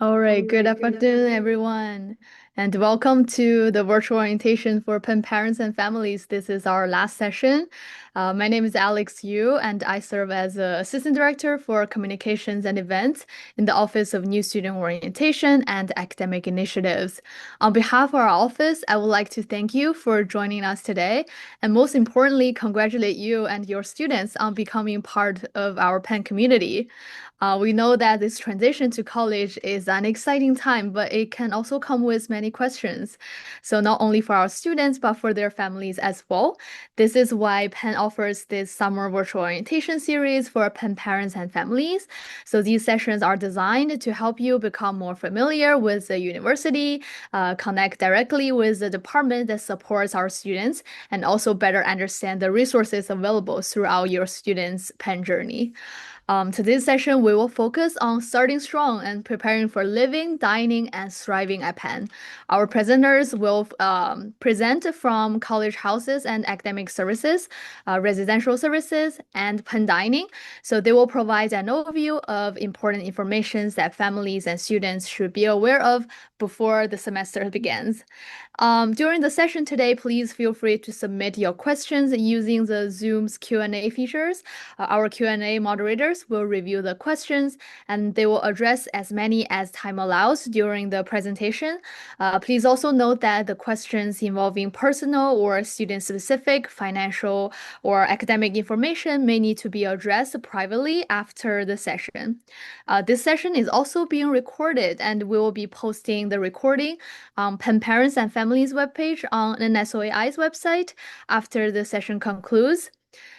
All right, good afternoon, everyone, and welcome to the virtual orientation for Penn parents and families. This is our last session. My name is Alex Yu, and I serve as Assistant Director for Communications and Events in the Office of New Student Orientation and Academic Initiatives. On behalf of our office, I would like to thank you for joining us today, and most importantly, congratulate you and your students on becoming part of our Penn community. We know that this transition to college is an exciting time, but it can also come with many questions. So not only for our students, but for their families as well. This is why Penn offers this summer virtual orientation series for Penn parents and families. So these sessions are designed to help you become more familiar with the university, connect directly with the department that supports our students, and also better understand the resources available throughout your students' Penn journey. Today's session, we will focus on starting strong and preparing for living, dining, and thriving at Penn. Our presenters will present from college houses and academic services, residential services, and Penn dining. So they will provide an overview of important information that families and students should be aware of before the semester begins. During the session today, please feel free to submit your questions using the Zoom's Q&A features. Our Q&A moderators will review the questions and they will address as many as time allows during the presentation. Please also note that the questions involving personal or student-specific financial or academic information may need to be addressed privately after the session. This session is also being recorded and we will be posting the recording on Penn Parents and Families webpage on NSOAI's website after the session concludes.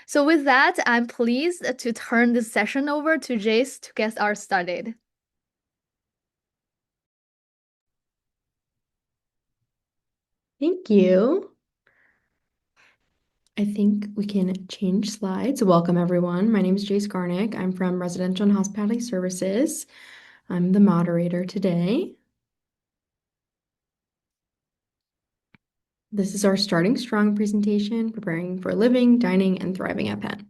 So with that, I'm pleased to turn this session over to Jace to get us started. Thank you. I think we can change slides. Welcome, everyone. My name is Jace Garnick. I'm from Residential and Hospitality Services. I'm the moderator today. This is our Starting Strong presentation, preparing for living, dining, and thriving at Penn.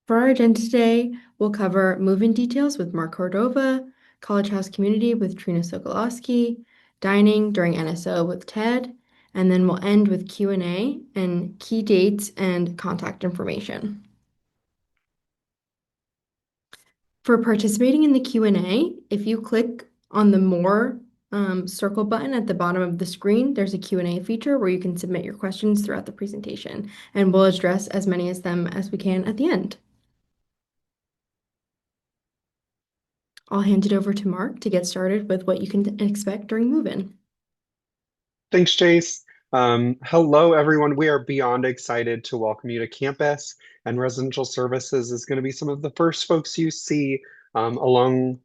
For our agenda today, we'll cover move-in details with Mark Cordova, College House Community with Trina Sokolowski, dining during NSO with Ted, and then we'll end with Q&A and key dates and contact information. For participating in the Q&A, if you click on the More circle button at the bottom of the screen, there's a Q&A feature where you can submit your questions throughout the presentation, and we'll address as many of them as we can at the end. I'll hand it over to Mark to get started with what you can expect during move-in. Thanks, Chase. Hello, everyone. We are beyond excited to welcome you to campus, and Residential Services is going to be some of the first folks you see along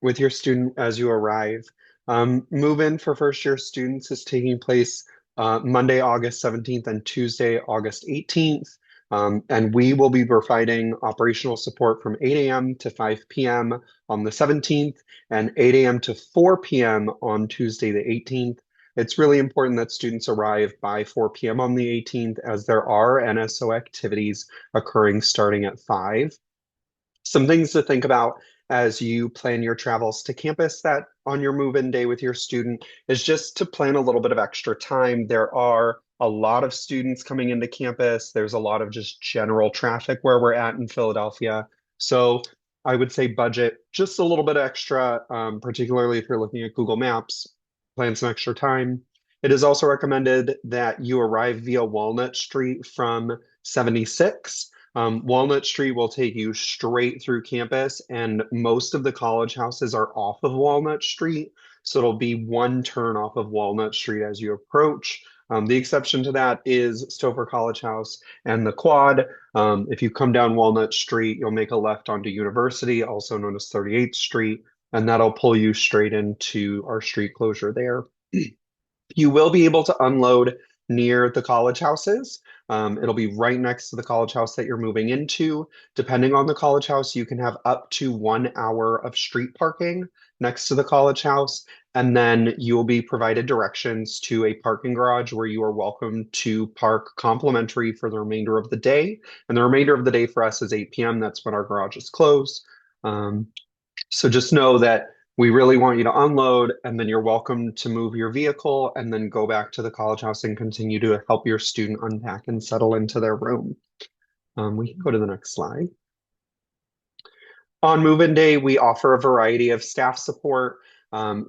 with your student as you arrive. Move-in for first-year students is taking place Monday, August 17th and Tuesday, August 18th. And we will be providing operational support from 8 a.m. to 5 p.m. on the 17th and 8 a.m. to 4 p.m. on Tuesday, the 18th. It's really important that students arrive by 4 p.m. on the 18th as there are NSO activities occurring starting at 5. Some things to think about as you plan your travels to campus that on your move-in day with your student is just to plan a little bit of extra time. There are a lot of students coming into campus. There's a lot of just general traffic where we're at in Philadelphia. So I would say budget just a little bit extra, particularly if you're looking at Google Maps, plan some extra time. It is also recommended that you arrive via Walnut Street from 76. Walnut Street will take you straight through campus, and most of the college houses are off of Walnut Street. So it'll be one turn off of Walnut Street as you approach. The exception to that is Stouffer College House and the Quad. If you come down Walnut Street, you'll make a left onto University, also known as 38th Street, and that'll pull you straight into our street closure there. You will be able to unload near the college houses. It'll be right next to the college house that you're moving into. Depending on the college house, you can have up to 1 hour of street parking next to the college house. And then you will be provided directions to a parking garage where you are welcome to park complimentary for the remainder of the day. And the remainder of the day for us is 8 p.m. That's when our garage is closed. So just know that We really want you to unload, and then you're welcome to move your vehicle and then go back to the college house and continue to help your student unpack and settle into their room. We can go to the next slide. On move-in day, we offer a variety of staff support.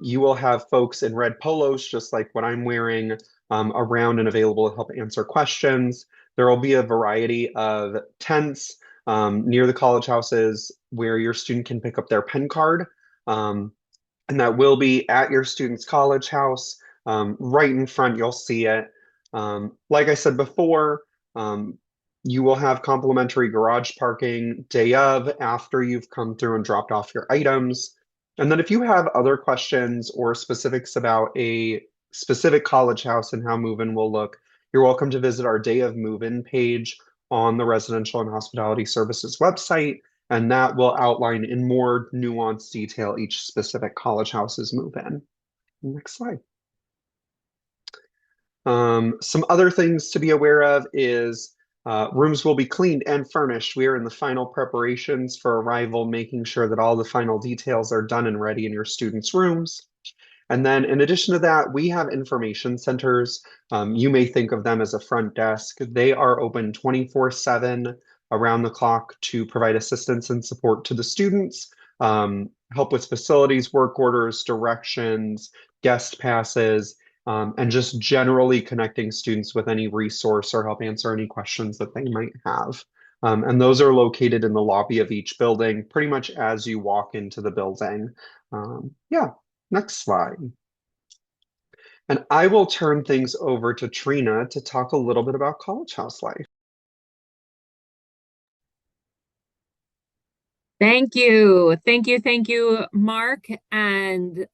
You will have folks in red polos, just like what I'm wearing, around and available to help answer questions. There will be a variety of tents near the college houses where your student can pick up their Penn card. Um, and that will be at your student's college house. Right in front, you'll see it. Like I said before, um, you will have complimentary garage parking day of after you've come through and dropped off your items. And then if you have other questions or specifics about a specific college house and how move-in will look, you're welcome to visit our Day of Move-In page on the Residential and Hospitality Services website, and that will outline in more nuanced detail each specific college house's move-in. Next slide. Some other things to be aware of is rooms will be cleaned and furnished. We are in the final preparations for arrival, making sure that all the final details are done and ready in your students' rooms. And then in addition to that, we have information centers. You may think of them as a front desk. They are open 24/7 around the clock to provide assistance and support to the students, help with facilities, work orders, directions, guest passes, and just generally connecting students with any resource or help answer any questions that they might have. And those are located in the lobby of each building, pretty much as you walk into the building. Yeah. Next slide. And I will turn things over to Trina to talk a little bit about college house life. Thank you. Thank you. Thank you, Mark. And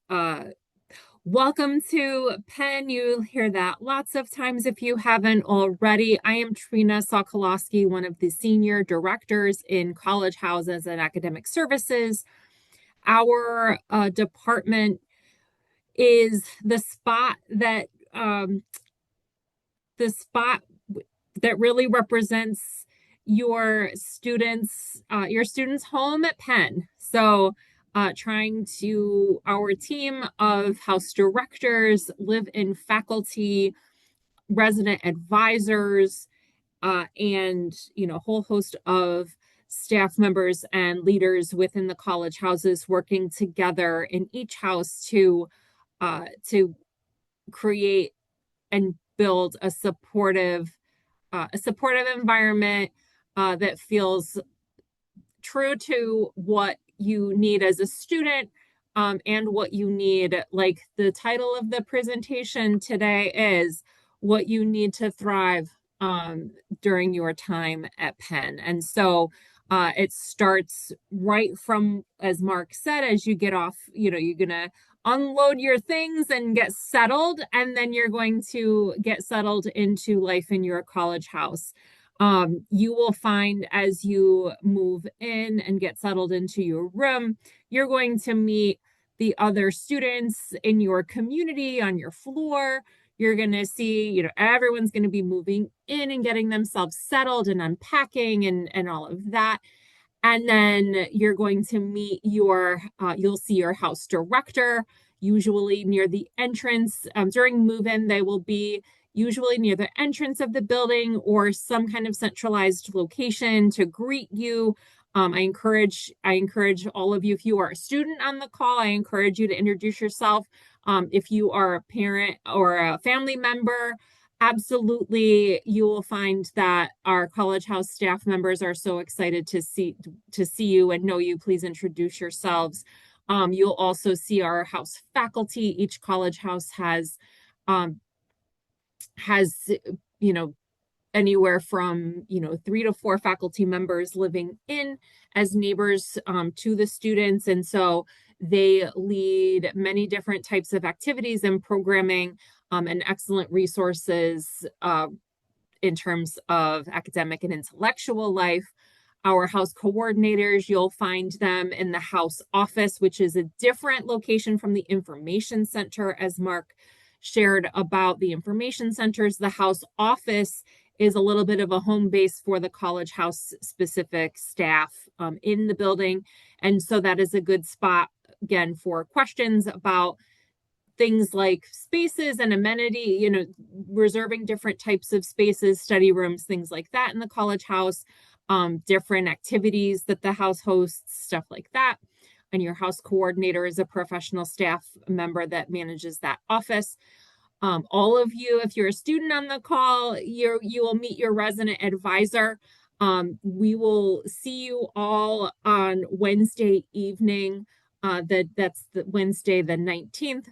welcome to Penn. You'll hear that lots of times if you haven't already. I am Trina Sokolowski, one of the senior directors in college houses and academic services. Our department is the spot that really represents your students home at Penn. So our team of house directors, live-in faculty, resident advisors, and a whole host of staff members and leaders within the college houses working together in each house to create and build a supportive environment that feels true to what you need as a student, and what you need, like the title of the presentation today is what you need to thrive during your time at Penn. And so it starts right from, as Mark said, as you get off, you're going to unload your things and get settled, and then you're going to get settled into life in your college house. You will find as you move in and get settled into your room, you're going to meet the other students in your community on your floor. You're going to see, everyone's going to be moving in and getting themselves settled and unpacking and all of that. And then you're going to meet you'll see your house director, usually near the entrance. During move-in, they will be usually near the entrance of the building or some kind of centralized location to greet you. I encourage all of you, if you are a student on the call, I encourage you to introduce yourself. If you are a parent or a family member, absolutely, you will find that our college house staff members are so excited to see you and know you. Please introduce yourselves. You'll also see our house faculty. Each college house um, has anywhere from 3 to 4 faculty members living in as neighbors to the students, and so they lead many different types of activities and programming, and excellent resources in terms of academic and intellectual life. Our house coordinators, you'll find them in the house office, which is a different location from the information center. As Mark shared about the information centers, the house office is a little bit of a home base for the college house specific staff in the building. And so that is a good spot again, for questions about things like spaces and amenity, reserving different types of spaces, study rooms, things like that in the college house, different activities that the house hosts, stuff like that. And your house coordinator is a professional staff member that manages that office. All of you, if you're a student on the call, you will meet your resident advisor. We will see you all on Wednesday evening. That's the Wednesday the 19th.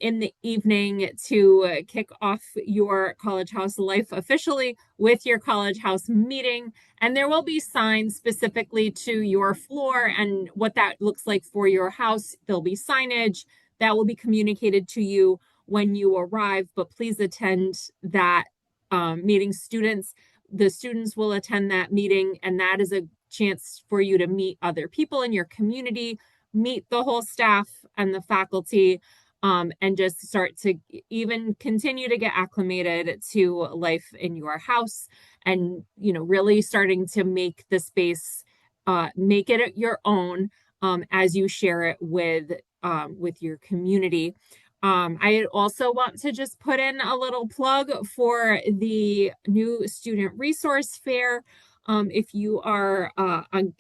In the evening to kick off your college house life officially with your college house meeting. And there will be signs specifically to your floor and what that looks like for your house. There'll be signage that will be communicated to you when you arrive, but please attend that meeting. The students will attend that meeting, and that is a chance for you to meet other people in your community, meet the whole staff and the faculty, and just start to even continue to get acclimated to life in your house, and really starting to make the space, make it your own, as you share it with your community. I also want to just put in a little plug for the new student resource fair. If you are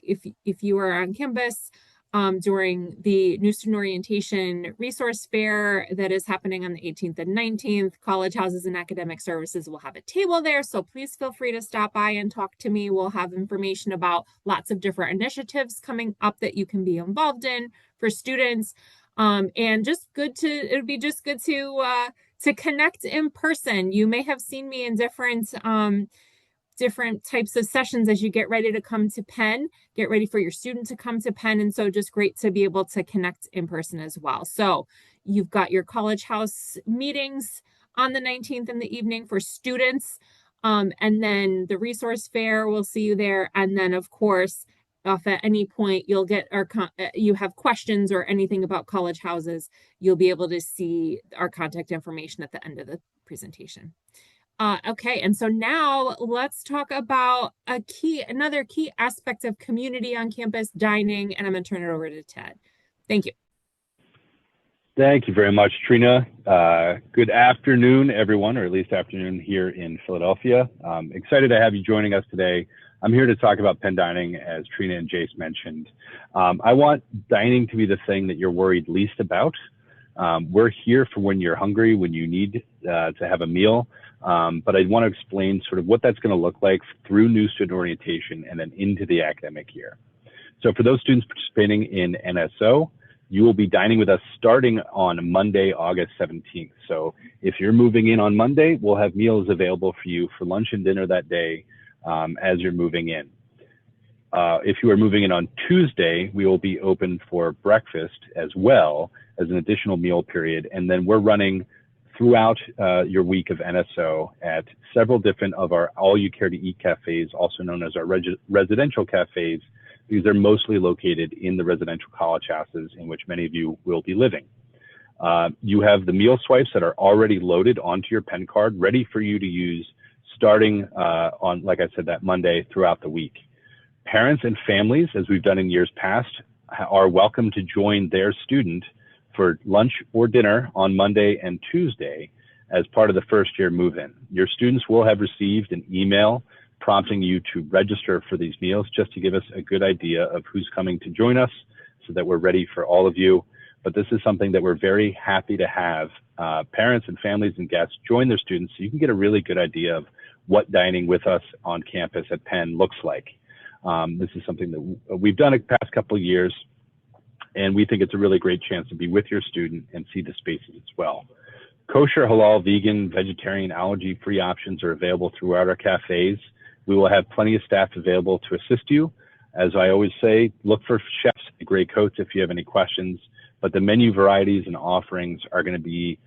if you are on campus during the new student orientation resource fair that is happening on the 18th and 19th, College Houses and Academic Services will have a table there. So please feel free to stop by and talk to me. We'll have information about lots of different initiatives coming up that you can be involved in for students. And it would be just good to connect in person. You may have seen me in different types of sessions as you get ready to come to Penn, get ready for your student to come to Penn. And so just great to be able to connect in person as well. So you've got your college house meetings on the 19th in the evening for students. And then the resource fair, we'll see you there. And then of course, if at any point you have questions or anything about college houses, you'll be able to see our contact information at the end of the presentation. Okay, and so now let's talk about another key aspect of community on campus, dining, and I'm going to turn it over to Ted. Thank you. Thank you very much, Trina. Good afternoon, everyone, or at least afternoon here in Philadelphia. Excited to have you joining us today. I'm here to talk about Penn dining, as Trina and Jace mentioned. I want dining to be the thing that you're worried least about. We're here for when you're hungry, when you need to have a meal. But I want to explain sort of what that's going to look like through new student orientation and then into the academic year. So for those students participating in NSO, you will be dining with us starting on Monday, August 17th. So if you're moving in on Monday, we'll have meals available for you for lunch and dinner that day as you're moving in. If you are moving in on Tuesday, we will be open for breakfast as well as an additional meal period. And then we're running throughout your week of NSO at several different of our all-you-care-to-eat cafes, also known as our residential cafes, because they're mostly located in the residential college houses in which many of you will be living. You have the meal swipes that are already loaded onto your Penn card, ready for you to use starting on, like I said, that Monday throughout the week. Parents and families, as we've done in years past, are welcome to join their student for lunch or dinner on Monday and Tuesday as part of the first year move-in. Your students will have received an email prompting you to register for these meals, just to give us a good idea of who's coming to join us so that we're ready for all of you. But this is something that we're very happy to have parents and families and guests join their students so you can get a really good idea of what dining with us on campus at Penn looks like. This is something that we've done the past couple of years, and we think it's a really great chance to be with your student and see the spaces as well. Kosher, halal, vegan, vegetarian, allergy-free options are available throughout our cafes. We will have plenty of staff available to assist you. As I always say, look for chefs in gray coats if you have any questions, but the menu varieties and offerings are going to be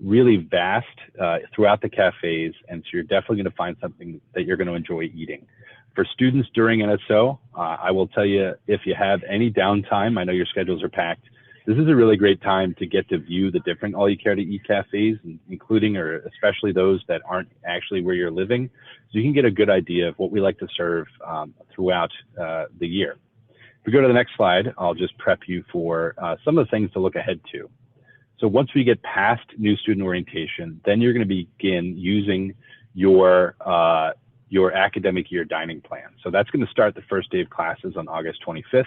really vast throughout the cafes, and so you're definitely going to find something that you're going to enjoy eating. For students during NSO, I will tell you, if you have any downtime, I know your schedules are packed, this is a really great time to get to view the different all-you-care-to-eat cafes, including or especially those that aren't actually where you're living, so you can get a good idea of what we like to serve throughout the year. If we go to the next slide, I'll just prep you for some of the things to look ahead to. So once we get past new student orientation, then you're going to begin using your academic year dining plan. So that's going to start the first day of classes on August 25th.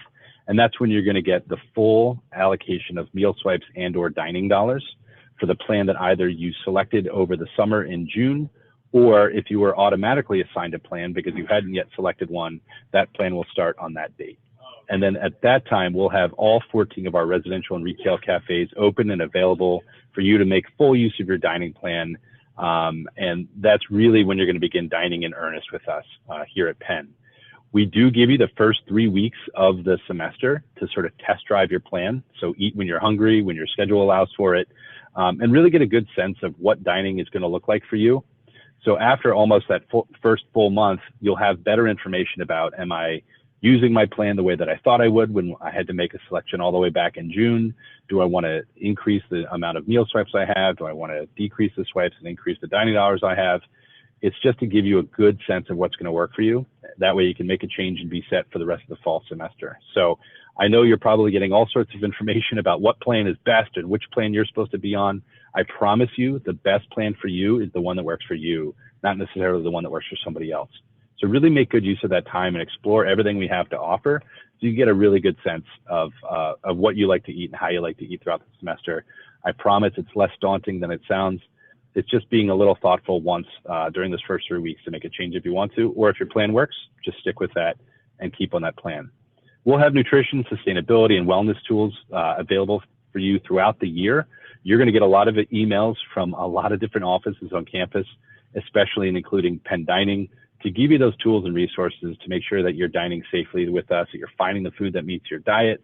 And that's when you're going to get the full allocation of meal swipes and or dining dollars for the plan that either you selected over the summer in June, or if you were automatically assigned a plan because you hadn't yet selected one, that plan will start on that date. And then at that time, we'll have all 14 of our residential and retail cafes open and available for you to make full use of your dining plan. And that's really when you're going to begin dining in earnest with us here at Penn. We do give you the first 3 weeks of the semester to sort of test drive your plan. So eat when you're hungry, when your schedule allows for it, and really get a good sense of what dining is going to look like for you. So after almost that first full month, you'll have better information about, am I using my plan the way that I thought I would when I had to make a selection all the way back in June? Do I want to increase the amount of meal swipes I have? Do I want to decrease the swipes and increase the dining dollars I have? It's just to give you a good sense of what's going to work for you. That way you can make a change and be set for the rest of the fall semester. So I know you're probably getting all sorts of information about what plan is best and which plan you're supposed to be on. I promise you the best plan for you is the one that works for you, not necessarily the one that works for somebody else. So really make good use of that time and explore everything we have to offer so you get a really good sense of what you like to eat and how you like to eat throughout the semester. I promise it's less daunting than it sounds. It's just being a little thoughtful once during those first 3 weeks to make a change if you want to, or if your plan works, just stick with that and keep on that plan. We'll have nutrition, sustainability, and wellness tools available for you throughout the year. You're going to get a lot of emails from a lot of different offices on campus, especially and including Penn Dining, to give you those tools and resources to make sure that you're dining safely with us, that you're finding the food that meets your diet,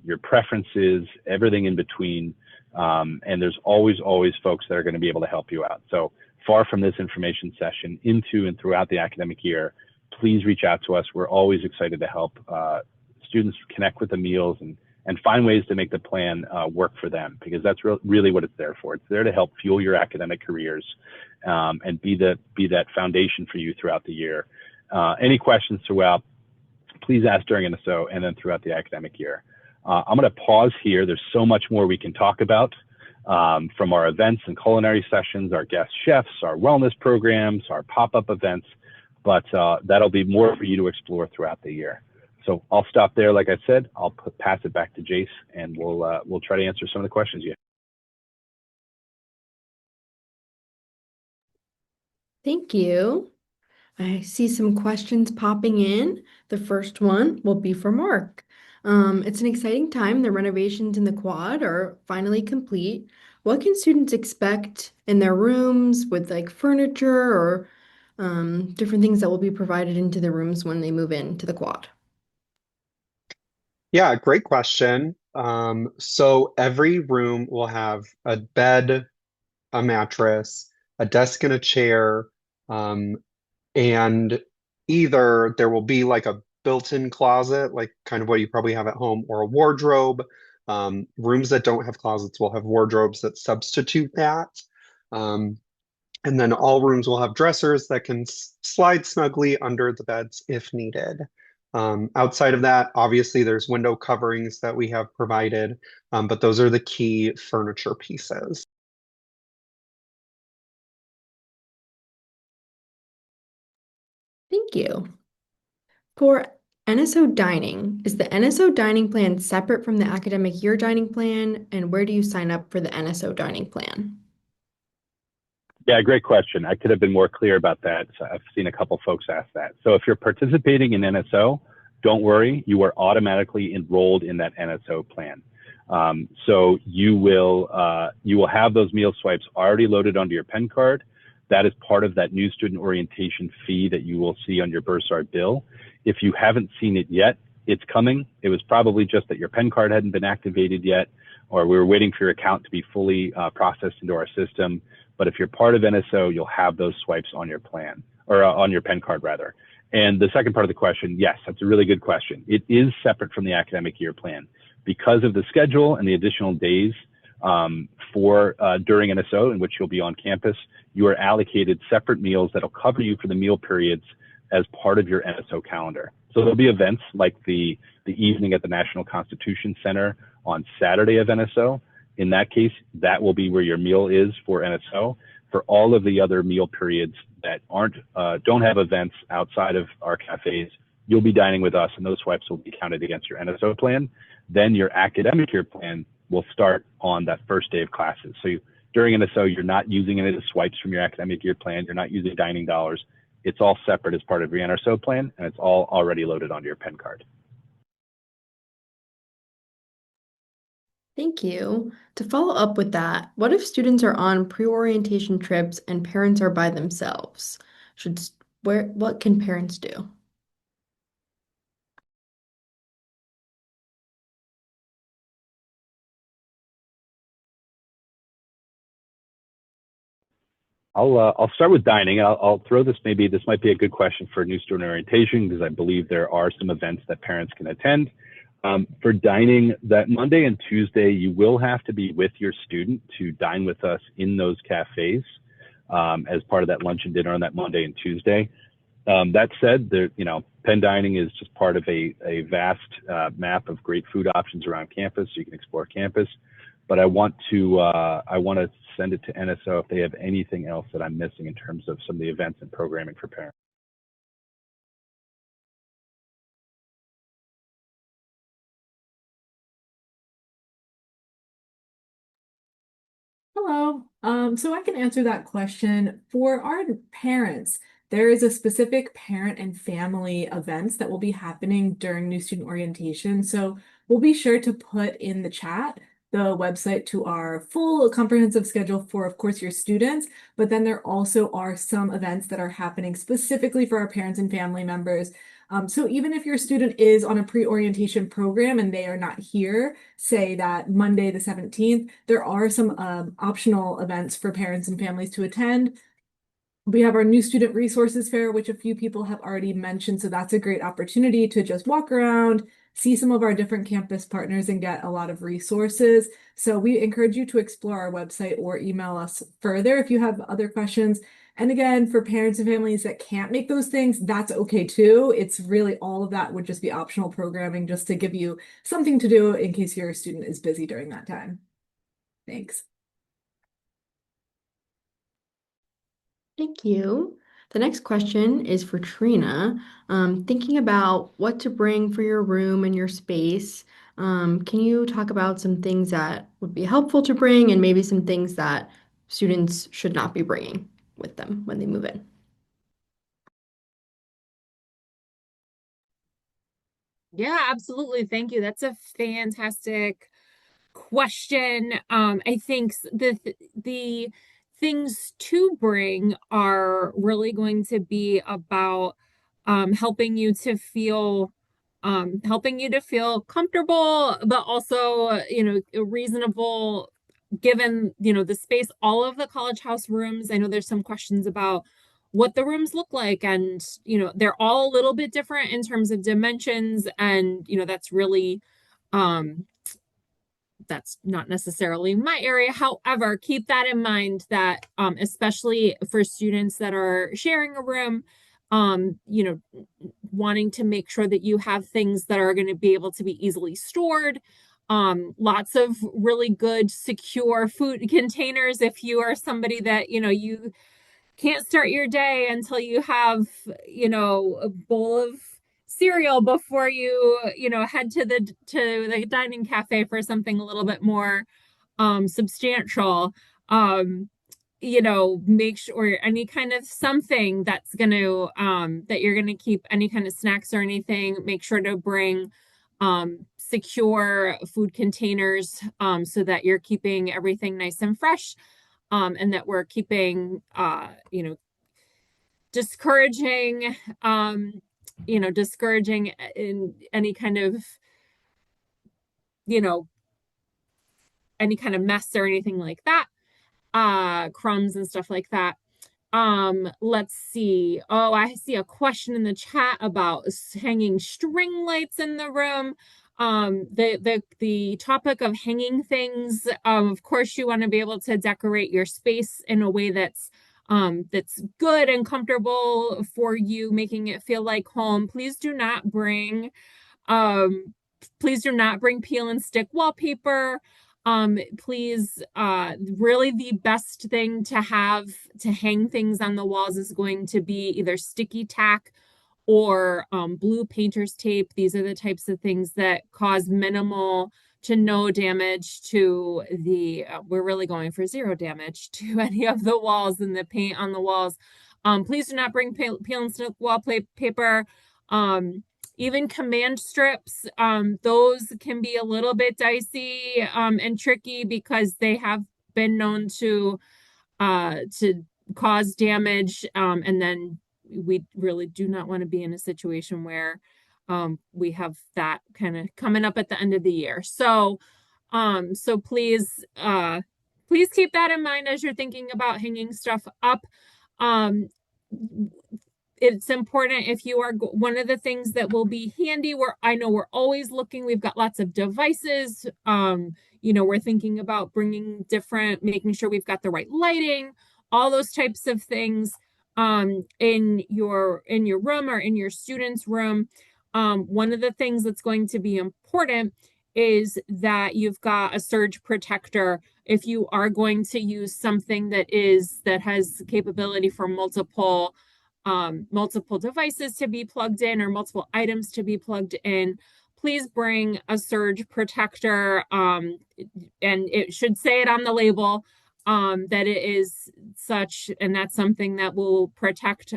your preferences, everything in between. And there's always folks that are going to be able to help you out. So far from this information session into and throughout the academic year, please reach out to us. We're always excited to help students connect with the meals and find ways to make the plan work for them, because that's really what it's there for. It's there to help fuel your academic careers and be that foundation for you throughout the year. Any questions throughout, please ask during NSO and then throughout the academic year. I'm going to pause here. There's so much more we can talk about from our events and culinary sessions, our guest chefs, our wellness programs, our pop-up events, but that'll be more for you to explore throughout the year. So I'll stop there. Like I said, I'll pass it back to Jace, and we'll try to answer some of the questions you have. Thank you. I see some questions popping in. The first one will be for Mark. It's an exciting time. The renovations in the quad are finally complete. What can students expect in their rooms with like furniture or different things that will be provided into the rooms when they move into the quad? Yeah, great question. So every room will have a bed, a mattress, a desk and a chair, and either there will be like a built-in closet, like kind of what you probably have at home, or a wardrobe. Rooms that don't have closets will have wardrobes that substitute that. And then all rooms will have dressers that can slide snugly under the beds if needed. Outside of that, obviously, there's window coverings that we have provided, but those are the key furniture pieces. Thank you. For NSO dining, is the NSO dining plan separate from the academic year dining plan? And where do you sign up for the NSO dining plan? Yeah, great question. I could have been more clear about that. So I've seen a couple folks ask that. So if you're participating in NSO, don't worry, you are automatically enrolled in that NSO plan. So you will have those meal swipes already loaded onto your Penn card. That is part of that new student orientation fee that you will see on your Bursar bill. If you haven't seen it yet, it's coming. It was probably just that your Penn card hadn't been activated yet, or we were waiting for your account to be fully processed into our system. But if you're part of NSO, you'll have those swipes on your plan, or on your Penn card rather. And the second part of the question, yes, that's a really good question. It is separate from the academic year plan because of the schedule and the additional days during NSO in which you'll be on campus. You are allocated separate meals that'll cover you for the meal periods as part of your NSO calendar. So there'll be events like the evening at the National Constitution Center on Saturday of NSO. In that case, that will be where your meal is for NSO. For all of the other meal periods that don't have events outside of our cafes, you'll be dining with us, and those swipes will be counted against your NSO plan. Then your academic year plan will start on that first day of classes. So during NSO, you're not using any of the swipes from your academic year plan. You're not using dining dollars. It's all separate as part of your NSO plan, and it's all already loaded onto your Penn card. Thank you. To follow up with that, what if students are on pre-orientation trips and parents are by themselves? What can parents do? I'll start with dining. I'll throw this, maybe this might be a good question for new student orientation, because I believe there are some events that parents can attend. For dining, that Monday and Tuesday, you will have to be with your student to dine with us in those cafes as part of that lunch and dinner on that Monday and Tuesday. That said, Penn Dining is just part of a vast map of great food options around campus, so you can explore campus. But I want to send it to NSO if they have anything else that I'm missing in terms of some of the events and programming for parents. Hello. So I can answer that question. For our parents, there is a specific parent and family events that will be happening during new student orientation. So we'll be sure to put in the chat the website to our full comprehensive schedule for, of course, your students, but then there also are some events that are happening specifically for our parents and family members. So even if your student is on a pre-orientation program and they are not here, say that Monday the 17th, there are some optional events for parents and families to attend. We have our new student resources fair, which a few people have already mentioned. So that's a great opportunity to just walk around, see some of our different campus partners and get a lot of resources. So we encourage you to explore our website or email us further if you have other questions. And again, for parents and families that can't make those things, that's okay too. It's really all of that would just be optional programming just to give you something to do in case your student is busy during that time. Thanks. Thank you. The next question is for Trina. Thinking about what to bring for your room and your space, can you talk about some things that would be helpful to bring and maybe some things that students should not be bringing with them when they move in? Yeah, absolutely. Thank you. That's a fantastic question. I think the things to bring are really going to be about helping you to feel comfortable, but also, reasonable given, the space, all of the college house rooms. I know there's some questions about what the rooms look like, and they're all a little bit different in terms of dimensions, and that's not necessarily my area. However, keep that in mind that especially for students that are sharing a room, um, you know, wanting to make sure that you have things that are going to be able to be easily stored. Lots of really good, secure food containers if you are somebody that, you can't start your day until you have, a bowl of cereal before you head to the dining cafe for something a little bit more substantial. Make sure any kind of something that's going to that you're going to keep any kind of snacks or anything, make sure to bring secure food containers so that you're keeping everything nice and fresh, and that we're keeping discouraging discouraging in any kind of you know any kind of mess or anything like that, crumbs and stuff like that. Let's see. Oh, I see a question in the chat about hanging string lights in the room. The topic of hanging things, of course you want to be able to decorate your space in a way that's that's good and comfortable for you, making it feel like home. Um, please do not bring peel and stick wallpaper. Please, really the best thing to have to hang things on the walls is going to be either sticky tack or blue painter's tape. These are the types of things that cause minimal to no damage to we're really going for zero damage to any of the walls and the paint on the walls. Please do not bring peel and stick wallpaper. Even command strips, those can be a little bit dicey and tricky because they have been known to cause damage, and then we really do not want to be in a situation where we have that kind of coming up at the end of the year. So please keep that in mind as you're thinking about hanging stuff up. Um, it's important if you are one of the things that will be handy, where I know we're always looking, we've got lots of devices. We're thinking about making sure we've got the right lighting, all those types of things in your room or in your student's room. One of the things that's going to be important is that you've got a surge protector if you are going to use something that has capability for multiple devices to be plugged in or multiple items to be plugged in. Please bring a surge protector, and it should say it on the label that it is such, and that's something that will protect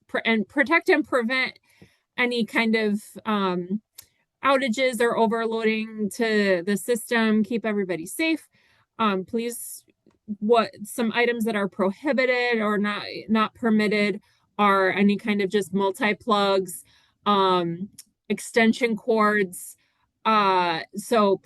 protect and prevent any kind of outages or overloading to the system, keep everybody safe. Please, some items that are prohibited or not permitted are any kind of just multi-plugs, extension cords. So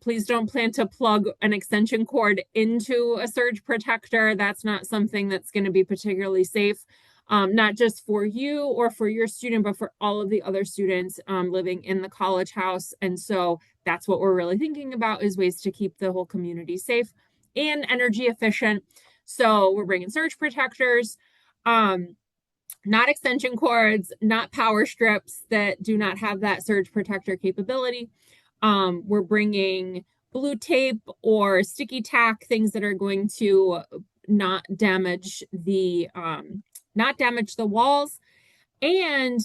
please don't plan to plug an extension cord into a surge protector. That's not something that's going to be particularly safe, not just for you or for your student, but for all of the other students living in the college house. And so that's what we're really thinking about, is ways to keep the whole community safe and energy efficient. So we're bringing surge protectors, not extension cords, not power strips that do not have that surge protector capability. We're bringing blue tape or sticky tack, things that are going to not damage the walls. And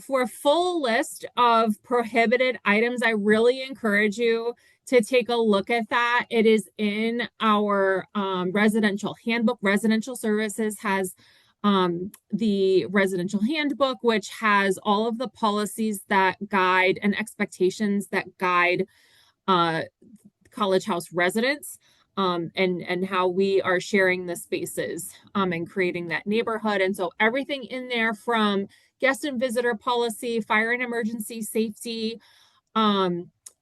for a full list of prohibited items, I really encourage you to take a look at that. It is in our residential handbook. Residential Services has the residential handbook, which has all of the policies that guide and expectations that guide college house residents, and how we are sharing the spaces and creating that neighborhood. And so everything in there, from guest and visitor policy, fire and emergency safety,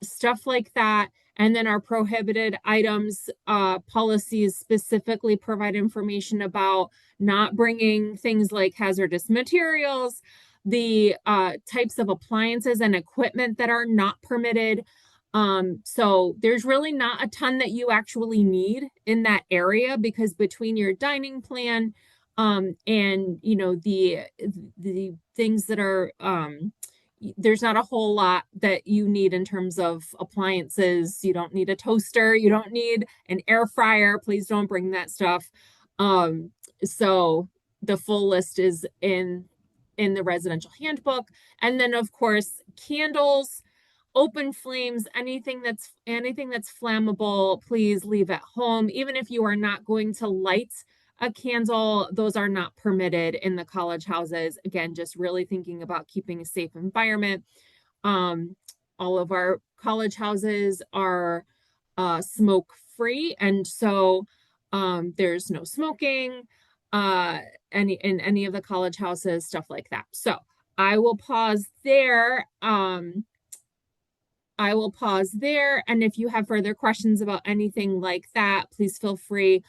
stuff like that. And then our prohibited items policies specifically provide information about not bringing things like hazardous materials, the types of appliances and equipment that are not permitted. So there's really not a ton that you actually need in that area, because between your dining plan and the things that are there's not a whole lot that you need in terms of appliances. You don't need a toaster, you don't need an air fryer. Please don't bring that stuff. So the full list is in the residential handbook. And then of course, candles, open flames, anything that's flammable, please leave at home. Even if you are not going to light a candle, those are not permitted in the college houses. Again, just really thinking about keeping a safe environment. All of our college houses are smoke free, and so there's no smoking in any of the college houses, stuff like that. So I will pause there. And if you have further questions about anything like that, please feel free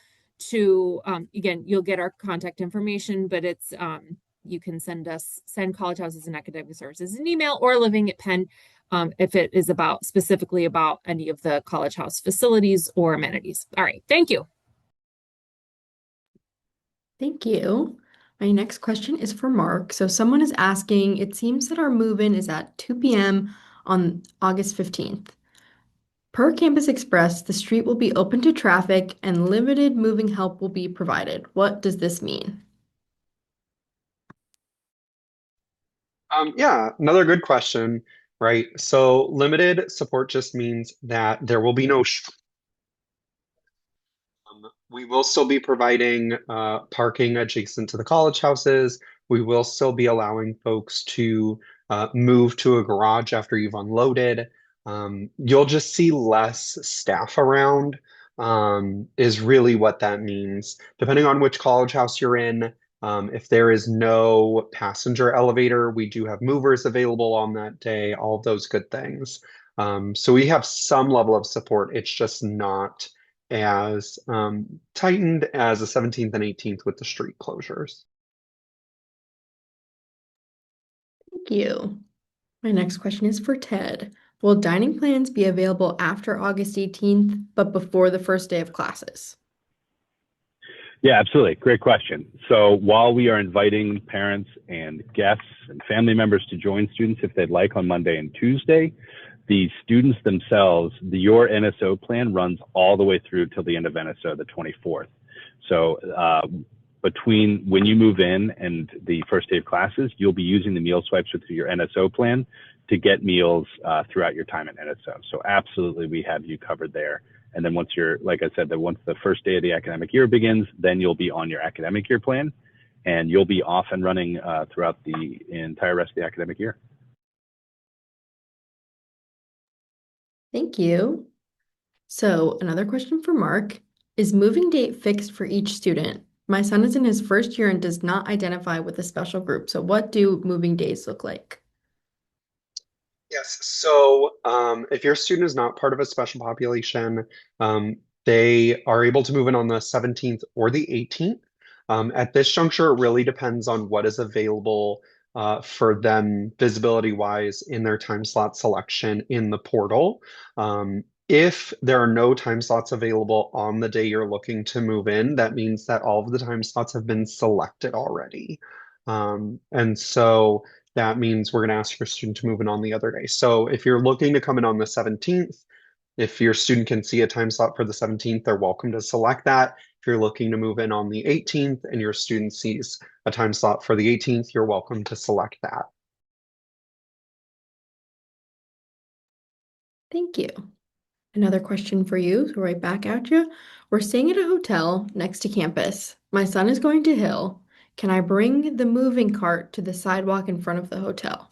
to, again, you'll get our contact information, but it's, you can send College Houses and Academic Services an email, or Living at Penn, if it is specifically about any of the College House facilities or amenities. All right. Thank you. Thank you. My next question is for Mark. So someone is asking, it seems that our move-in is at 2 p.m. on August 15th. Per Campus Express, the street will be open to traffic and limited moving help will be provided. What does this mean? Yeah, another good question, right? So limited support just means that there will be no we will still be providing parking adjacent to the college houses. We will still be allowing folks to move to a garage after you've unloaded. You'll just see less staff around, is really what that means. Depending on which college house you're in, if there is no passenger elevator, we do have movers available on that day, all of those good things. So we have some level of support. It's just not as tightened as the 17th and 18th with the street closures. Thank you. My next question is for Ted. Will dining plans be available after August 18th, but before the first day of classes? Yeah, absolutely. Great question. So while we are inviting parents and guests and family members to join students if they'd like on Monday and Tuesday, the students themselves, your NSO plan runs all the way through till the end of NSO, the 24th. So between when you move in and the first day of classes, you'll be using the meal swipes with your NSO plan to get meals throughout your time at NSO. So absolutely, we have you covered there. And then once you're, like I said, that once the first day of the academic year begins, then you'll be on your academic year plan and you'll be off and running throughout the entire rest of the academic year. Thank you. So another question for Mark. Is moving date fixed for each student? My son is in his first year and does not identify with a special group. So what do moving days look like? Yes. So if your student is not part of a special population, they are able to move in on the 17th or the 18th. At this juncture, it really depends on what is available for them visibility wise in their time slot selection in the portal. If there are no time slots available on the day you're looking to move in, that means that all of the time slots have been selected already. And so that means we're going to ask your student to move in on the other day. So if you're looking to come in on the 17th, if your student can see a time slot for the 17th, they're welcome to select that. If you're looking to move in on the 18th and your student sees a time slot for the 18th, you're welcome to select that. Thank you. Another question for you, so right back at you. We're staying at a hotel next to campus. My son is going to Hill. Can I bring the moving cart to the sidewalk in front of the hotel?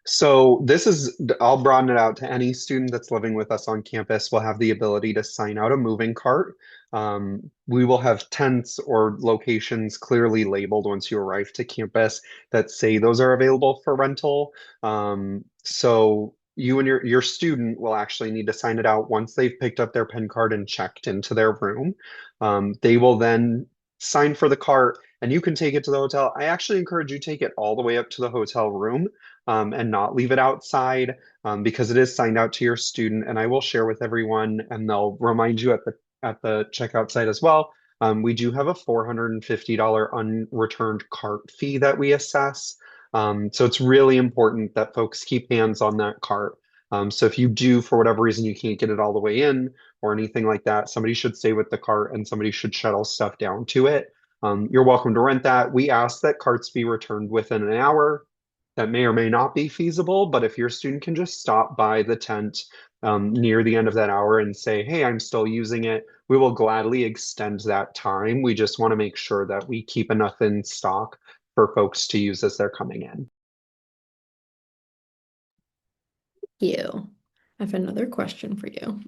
So this is, I'll broaden it out to any student that's living with us on campus will have the ability to sign out a moving cart. We will have tents or locations clearly labeled once you arrive to campus that say those are available for rental. So you and your student will actually need to sign it out once they've picked up their Penn card and checked into their room. They will then sign for the cart and you can take it to the hotel. I actually encourage you to take it all the way up to the hotel room and not leave it outside because it is signed out to your student. And I will share with everyone, and they'll remind you at the checkout site as well. We do have a $450 unreturned cart fee that we assess. So it's really important that folks keep hands on that cart. So if you do, for whatever reason, you can't get it all the way in or anything like that, somebody should stay with the cart and somebody should shuttle stuff down to it. You're welcome to rent that. We ask that carts be returned within an hour. That may or may not be feasible, but if your student can just stop by the tent near the end of that hour and say, hey, I'm still using it, we will gladly extend that time. We just want to make sure that we keep enough in stock for folks to use as they're coming in. Thank you. I have another question for you.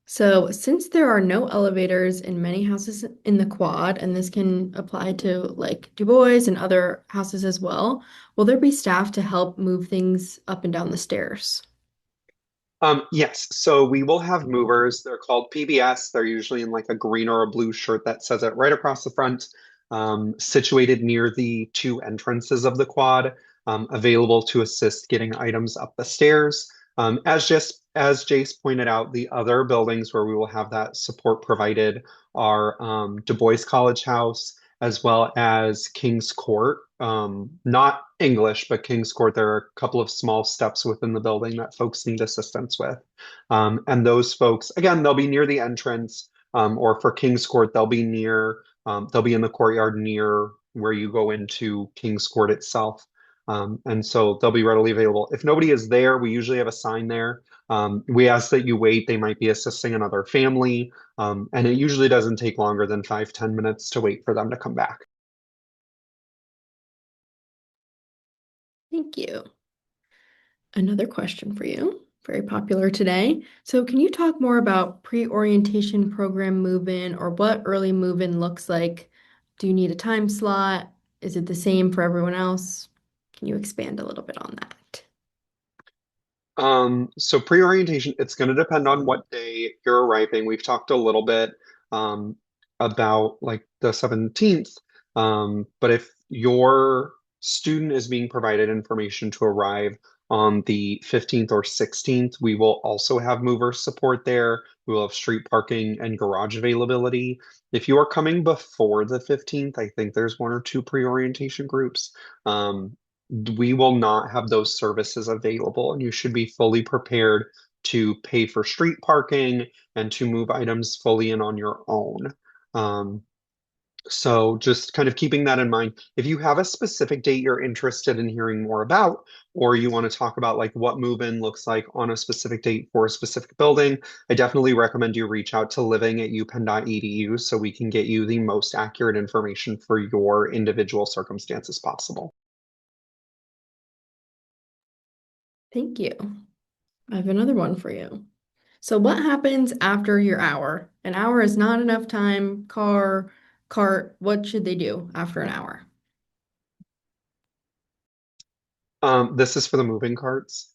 So, since there are no elevators in many houses in the quad, and this can apply to like Du Bois and other houses as well, will there be staff to help move things up and down the stairs? Yes, so we will have movers. They're called PBS. They're usually in like a green or a blue shirt that says it right across the front, situated near the two entrances of the quad, available to assist getting items up the stairs. As Jace pointed out, the other buildings where we will have that support provided are Du Bois College House as well as King's Court. Not English, but King's Court. There are a couple of small steps within the building that folks need assistance with. And those folks, again, they'll be near the entrance, or for King's Court, they'll be in the courtyard near where you go into King's Court itself. And so they'll be readily available. If nobody is there, we usually have a sign there. We ask that you wait. They might be assisting another family. And it usually doesn't take longer than 5-10 minutes to wait for them to come back. Thank you. Another question for you, very popular today. So can you talk more about pre-orientation program move-in or what early move-in looks like? Do you need a time slot? Is it the same for everyone else? Can you expand a little bit on that? So pre-orientation, it's going to depend on what day you're arriving. We've talked a little bit about like the 17th. But if your student is being provided information to arrive on the 15th or 16th, we will also have mover support there. We will have street parking and garage availability. If you are coming before the 15th, I think there's one or two pre-orientation groups. We will not have those services available, and you should be fully prepared to pay for street parking and to move items fully in on your own. Um, so just kind of keeping that in mind. If you have a specific date you're interested in hearing more about, or you want to talk about like what move-in looks like on a specific date for a specific building, I definitely recommend you reach out to living@upenn.edu so we can get you the most accurate information for your individual circumstances possible. Thank you. I have another one for you. So what happens after your hour? An hour is not enough time, car, cart, what should they do after an hour? This is for the moving carts.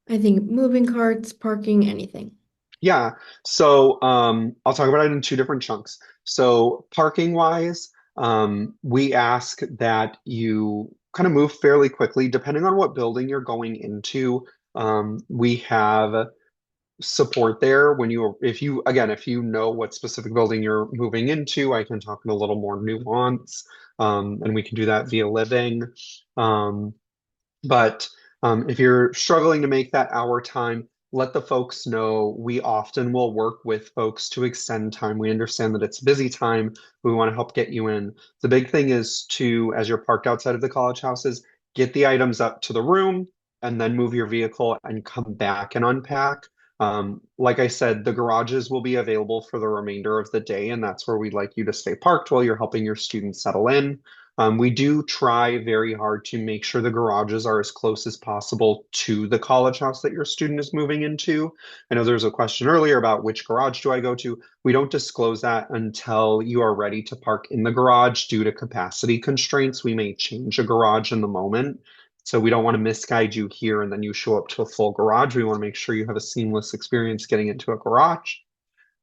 I think moving carts, parking, anything. Yeah. So I'll talk about it in two different chunks. So parking wise, we ask that you kind of move fairly quickly, depending on what building you're going into. We have support there when if you know what specific building you're moving into, I can talk in a little more nuance, and we can do that via living. Um, but if you're struggling to make that hour time, let the folks know. We often will work with folks to extend time. We understand that it's busy time. We want to help get you in. The big thing is to, as you're parked outside of the college houses, get the items up to the room and then move your vehicle and come back and unpack. Like I said, the garages will be available for the remainder of the day, and that's where we'd like you to stay parked while you're helping your students settle in. We do try very hard to make sure the garages are as close as possible to the college house that your student is moving into. I know there was a question earlier about which garage do I go to. We don't disclose that until you are ready to park in the garage due to capacity constraints. We may change a garage in the moment. So we don't want to misguide you here and then you show up to a full garage. We want to make sure you have a seamless experience getting into a garage.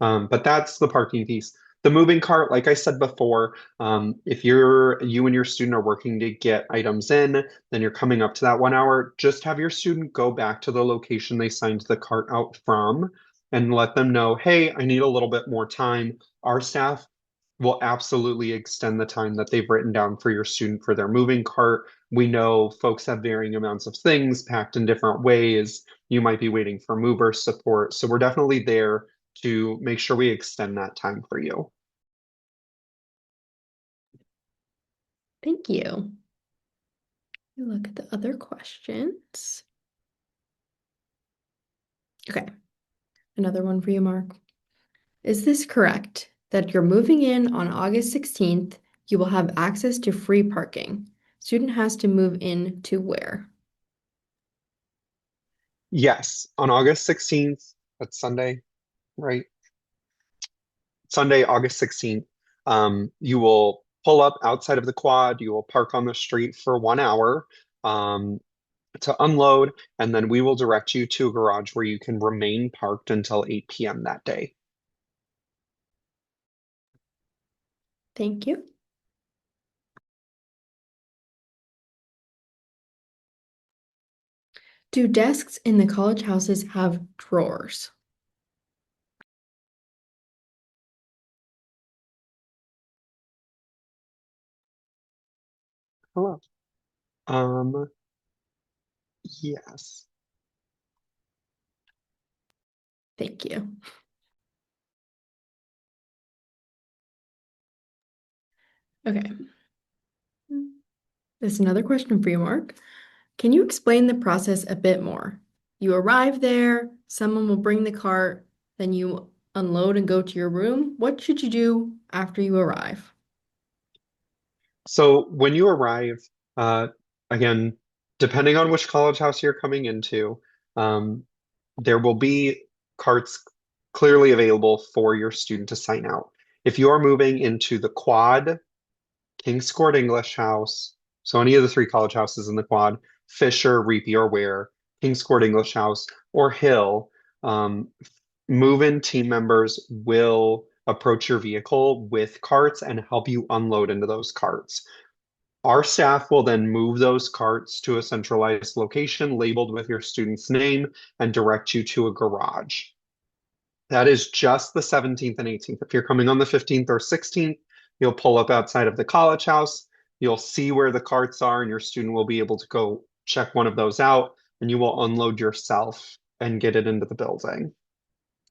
But that's the parking piece. The moving cart, like I said before, if you and your student are working to get items in, then you're coming up to that 1 hour, just have your student go back to the location they signed the cart out from and let them know, hey, I need a little bit more time. Our staff will absolutely extend the time that they've written down for your student for their moving cart. We know folks have varying amounts of things packed in different ways. You might be waiting for mover support. So we're definitely there to make sure we extend that time for you. Thank you. Look at the other questions. Okay, another one for you, Mark. Is this correct that you're moving in on August 16th, you will have access to free parking? Student has to move in to where? Yes, on August 16th, that's Sunday, right? Sunday, August 16th, you will pull up outside of the quad, you will park on the street for 1 hour. To unload, and then we will direct you to a garage where you can remain parked until 8 p.m. that day. Thank you. Do desks in the college houses have drawers? Hello. Um, yes. Thank you. Okay. This is another question for you, Mark. Can you explain the process a bit more? You arrive there, someone will bring the cart, then you unload and go to your room. What should you do after you arrive? So when you arrive, uh, again, depending on which college house you're coming into, um, there will be carts clearly available for your student to sign out. If you are moving into the quad, King's Court English House, so any of the three college houses in the quad, Fisher, Reapy, or Ware, King's Court English House, or Hill, um, move-in team members will approach your vehicle with carts and help you unload into those carts. Our staff will then move those carts to a centralized location labeled with your student's name and direct you to a garage. That is just the 17th and 18th. If you're coming on the 15th or 16th, you'll pull up outside of the college house. You'll see where the carts are, and your student will be able to go check one of those out, and you will unload yourself and get it into the building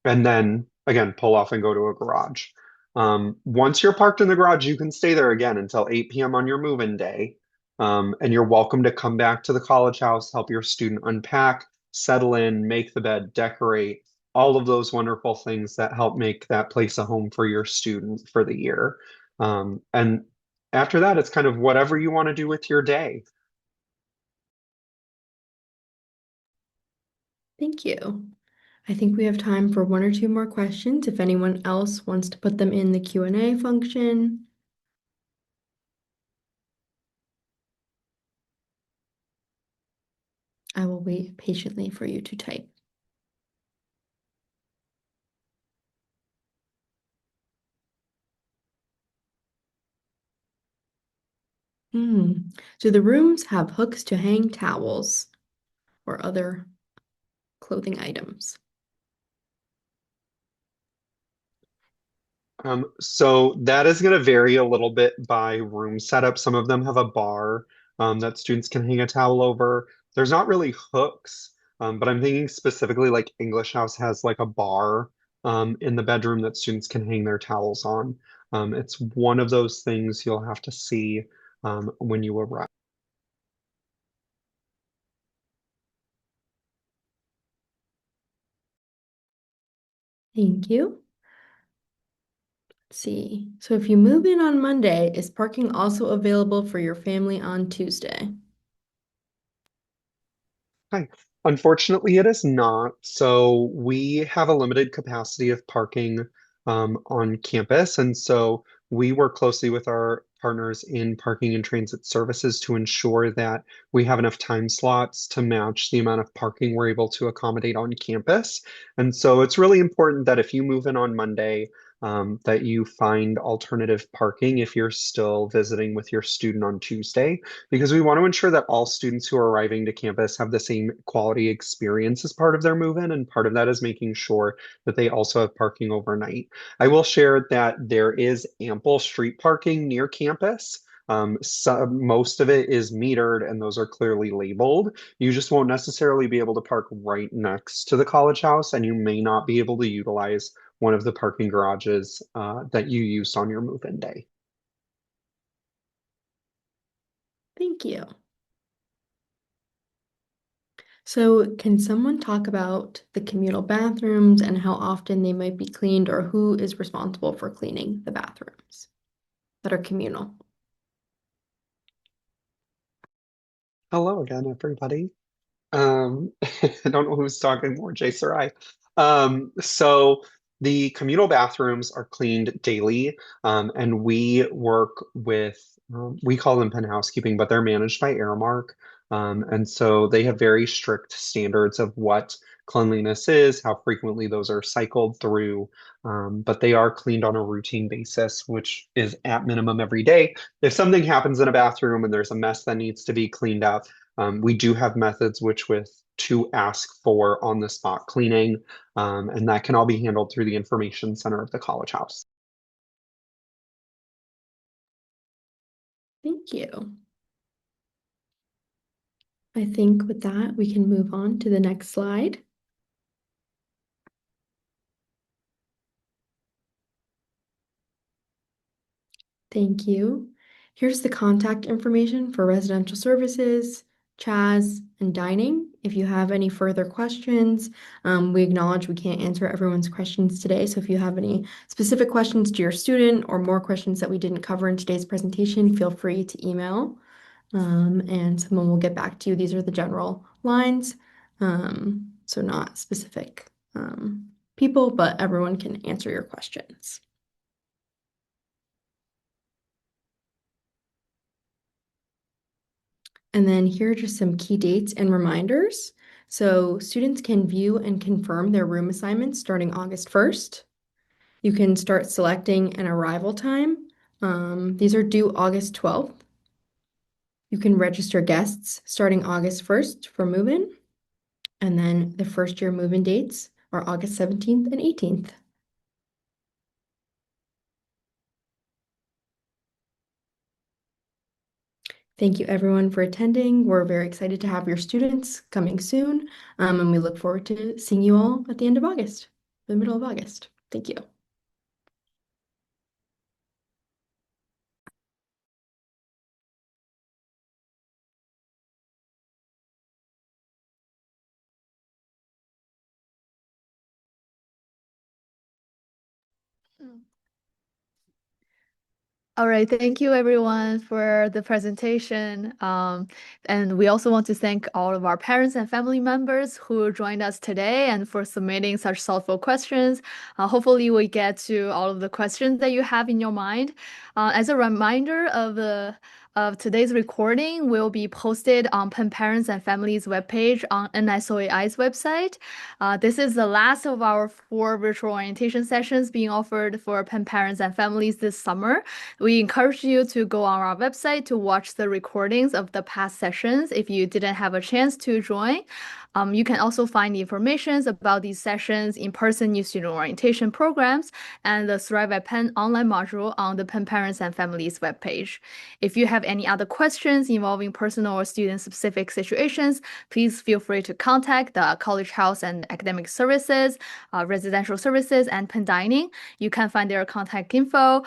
and then again pull off and go to a garage. Once you're parked in the garage, you can stay there again until 8 p.m. on your move-in day. And you're welcome to come back to the college house, help your student unpack, settle in, make the bed, decorate, all of those wonderful things that help make that place a home for your student for the year. And after that, it's kind of whatever you want to do with your day. Thank you. I think we have time for one or two more questions if anyone else wants to put them in the Q&A function. I will wait patiently for you to type. Do the rooms have hooks to hang towels or other clothing items? So that is going to vary a little bit by room setup. Some of them have a bar that students can hang a towel over. There's not really hooks, but I'm thinking specifically like English House has like a bar in the bedroom that students can hang their towels on. It's one of those things you'll have to see when you arrive. Thank you. Let's see. So if you move in on Monday, is parking also available for your family on Tuesday? Hi. Unfortunately, it is not. So we have a limited capacity of parking on campus. And so we work closely with our partners in parking and transit services to ensure that we have enough time slots to match the amount of parking we're able to accommodate on campus. And so it's really important that if you move in on Monday, that you find alternative parking if you're still visiting with your student on Tuesday because we want to ensure that all students who are arriving to campus have the same quality experience as part of their move-in, and part of that is making sure that they also have parking overnight. I will share that there is ample street parking near campus. Most of it is metered, and those are clearly labeled. You just won't necessarily be able to park right next to the college house, and you may not be able to utilize one of the parking garages that you used on your move-in day. Thank you. So can someone talk about the communal bathrooms and how often they might be cleaned or who is responsible for cleaning the bathrooms that are communal? Hello again, everybody. I don't know who's talking more, Jace or I. So the communal bathrooms are cleaned daily, and we work with, we call them Penn housekeeping, but they're managed by Aramark. And so they have very strict standards of what cleanliness is, how frequently those are cycled through. But they are cleaned on a routine basis, which is at minimum every day. If something happens in a bathroom and there's a mess that needs to be cleaned up, we do have methods which with to ask for on-the-spot cleaning, and that can all be handled through the Information Center of the College House. Thank you. I think with that, we can move on to the next slide. Thank you. Here's the contact information for residential services, CHAS, and dining. If you have any further questions, we acknowledge we can't answer everyone's questions today. So if you have any specific questions to your student or more questions that we didn't cover in today's presentation, feel free to email, and someone will get back to you. These are the general lines, so not specific people, but everyone can answer your questions. And then here are just some key dates and reminders. So students can view and confirm their room assignments starting August 1st. You can start selecting an arrival time. These are due August 12th. You can register guests starting August 1st for move-in. And then the first year move-in dates are August 17th and 18th. Thank you everyone for attending. We're very excited to have your students coming soon, and we look forward to seeing you all at the end of August, the middle of August. Thank you. All right, thank you everyone for the presentation. And we also want to thank all of our parents and family members who joined us today and for submitting such thoughtful questions. Hopefully we get to all of the questions that you have in your mind. As a reminder of today's recording will be posted on Penn Parents and Families webpage on NSOAI's website. This is the last of our 4 virtual orientation sessions being offered for Penn Parents and Families this summer. We encourage you to go on our website to watch the recordings of the past sessions if you didn't have a chance to join. You can also find the information about these sessions, in-person new student orientation programs, and the Thrive at Penn online module on the Penn Parents and Families webpage. If you have any other questions involving personal or student-specific situations, please feel free to contact the College House and Academic Services, Residential Services, and Penn Dining. You can find their contact info.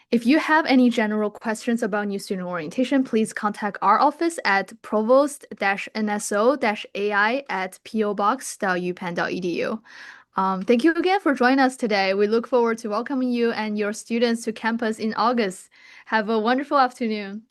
If you have any general questions about new student orientation, please contact our office at provost-nso-ai@pobox.upenn.edu. Thank you again for joining us today. We look forward to welcoming you and your students to campus in August. Have a wonderful afternoon.